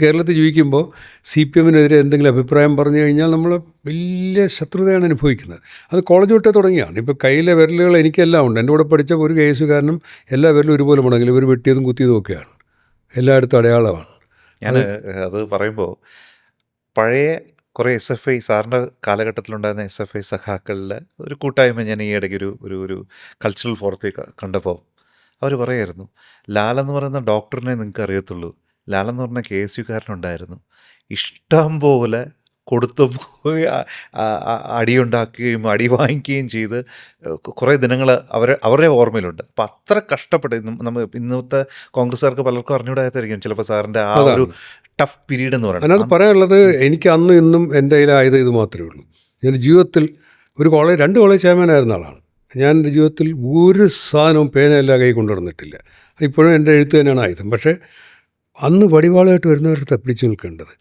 കേരളത്തിൽ ജീവിക്കുമ്പോൾ CPM-നെതിരെ എന്തെങ്കിലും അഭിപ്രായം പറഞ്ഞു കഴിഞ്ഞാൽ നമ്മൾ വലിയ ശത്രുതയാണ് അനുഭവിക്കുന്നത്. അത് കോളേജ് തൊട്ടേ തുടങ്ങിയാണ്. ഇപ്പോൾ കയ്യിലെ വിരലുകൾ എനിക്കെല്ലാം ഉണ്ട്. എൻ്റെ കൂടെ പഠിച്ച ഒരു കേസുകാരനും എല്ലാ വിരലും ഒരുപോലെ മുടങ്ങില്ല. ഇവർ വെട്ടിയതും കുത്തിയതും ഒക്കെയാണ്, എല്ലായിടത്തും അടയാളമാണ്. ഞാൻ അത് പറയുമ്പോൾ പഴയ കുറേ SFI സാറിൻ്റെ കാലഘട്ടത്തിലുണ്ടായിരുന്ന SFI സഖാക്കളിൽ ഒരു കൂട്ടായ്മ ഞാൻ ഈ ഇടയ്ക്ക് ഒരു കൾച്ചറൽ ഫോറത്തിൽ കണ്ടപ്പോൾ അവർ പറയായിരുന്നു, ലാലെന്ന് പറയുന്ന ഡോക്ടറിനെ നിങ്ങൾക്ക് അറിയത്തുള്ളൂ, ലാലെന്ന് പറഞ്ഞ KSUക്കാരനുണ്ടായിരുന്നു, ഇഷ്ടം പോലെ കൊടുത്തു പോയി അടിയുണ്ടാക്കുകയും അടി വാങ്ങിക്കുകയും ചെയ്ത് കുറേ ദിനങ്ങൾ അവരുടെ ഓർമ്മയിലുണ്ട്. അപ്പം അത്ര കഷ്ടപ്പെട്ട് നമ്മൾ ഇന്നത്തെ കോൺഗ്രസ്സുകാർക്ക് പലർക്കും അറിഞ്ഞൂടാത്തായിരിക്കും ചിലപ്പോൾ സാറിൻ്റെ ആ ഒരു ടഫ് പീരീഡ് എന്ന് പറയുന്നത്. അതിനകത്ത് പറയാനുള്ളത്, എനിക്ക് അന്നും ഇന്നും എൻ്റെ കയ്യിലായത് ഇത് മാത്രമേ ഉള്ളൂ. ഞാൻ ജീവിതത്തിൽ ഒരു കോളേജ് 2 കോളേജ് ചെയർമാനായിരുന്ന ആളാണ്. ഞാൻ എൻ്റെ ജീവിതത്തിൽ ഒരു സാധനവും പേനയെല്ലാം കൈ കൊണ്ടുവന്നിട്ടില്ല. ഇപ്പോഴും എൻ്റെ എഴുത്ത് തന്നെയാണ് ആയുധം. പക്ഷേ അന്ന് വടിവാളായിട്ട് വരുന്നവർക്ക് തപ്പിച്ചു നിൽക്കേണ്ടത്.